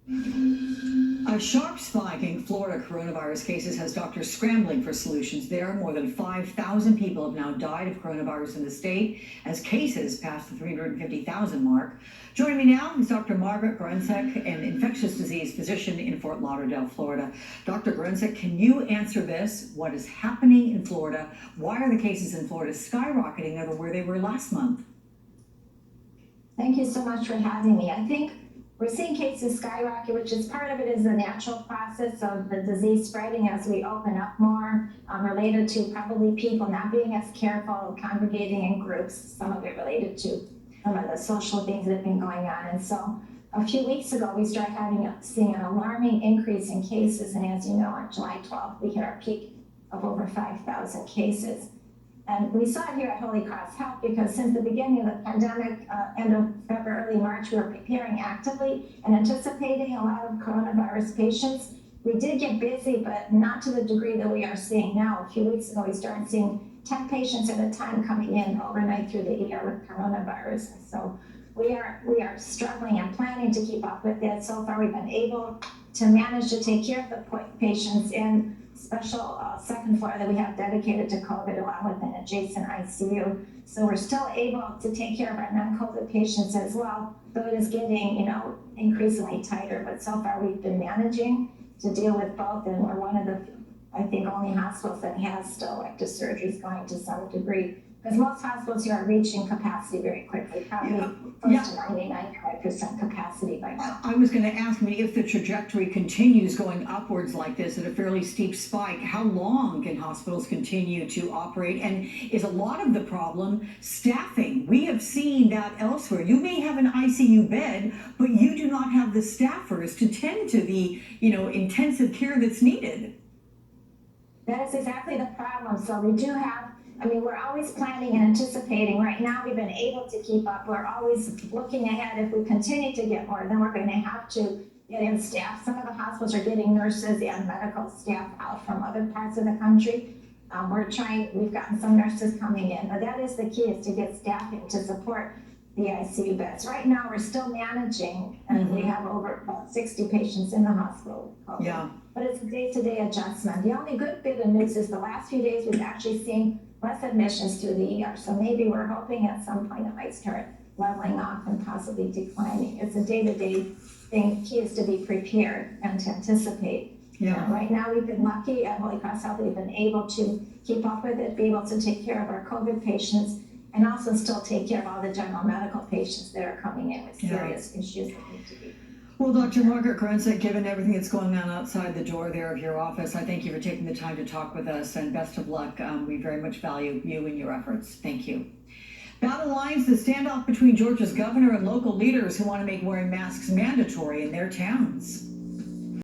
A sharp spike in Florida coronavirus cases has doctors scrambling for solutions there. More than 5,000 people have now died of coronavirus in the state as cases pass the 350,000 mark. Joining me now is Dr. Margaret Gorensek, an infectious disease physician in Fort Lauderdale, Florida. Dr. Gorensek, can you answer this? What is happening in Florida? Why are the cases in Florida skyrocketing over where they were last month? Thank you so much for having me. I think we're seeing cases skyrocket, which is part of it is the natural process of the disease spreading as we open up more, related to probably people not being as careful, congregating in groups, some of it related to some of the social things that have been going on. And so a few weeks ago, we started seeing an alarming increase in cases. And as you know, on July 12th, we hit our peak of over 5,000 cases. And we saw it here at Holy Cross Health because since the beginning of the pandemic, end of February, early March, we were preparing actively and anticipating a lot of coronavirus patients. We did get busy, but not to the degree that we are seeing now. A few weeks ago, we started seeing 10 patients at a time coming in overnight through the ER with coronavirus. So we are struggling and planning to keep up with it. So far, we've been able to manage to take care of the patients in special second floor that we have dedicated to COVID, along with an adjacent ICU. So we're still able to take care of our non-COVID patients as well, though it is getting, increasingly tighter. But so far we've been managing to deal with both, and we're one of the, I think, only hospitals that has still elective surgeries going to some degree. Because most hospitals here are reaching capacity very quickly, probably close to 99% capacity by now. I was going to ask me if the trajectory continues going upwards like this at a fairly steep spike, how long can hospitals continue to operate? And is a lot of the problem staffing? We have seen that elsewhere. You may have an ICU bed, but you do not have the staffers to tend to the, intensive care that's needed. That is exactly the problem. So we do have, we're always planning and anticipating. Right now, we've been able to keep up. We're always looking ahead. If we continue to get more, then we're going to have to get in staff. Some of the hospitals are getting nurses and medical staff out from other parts of the country. We've gotten some nurses coming in, but that is the key, is to get staffing to support the ICU beds. Right now, we're still managing, and we have over about 60 patients in the hospital. Yeah. But it's a day-to-day adjustment. The only good bit of news is the last few days we've actually seen less admissions through the ER. So maybe we're hoping at some point it might start leveling off and possibly declining. It's a day-to-day thing. Key is to be prepared and to anticipate. Yeah. Right now we've been lucky at Holy Cross Health. We've been able to keep up with it, be able to take care of our COVID patients, and also still take care of all the general medical patients that are coming in with serious issues that need to be. Well, Dr. Margaret Gorensek, given everything that's going on outside the door there of your office, I thank you for taking the time to talk with us, and best of luck. We very much value you and your efforts. Thank you. Battle lines the standoff between Georgia's governor and local leaders who want to make wearing masks mandatory in their towns.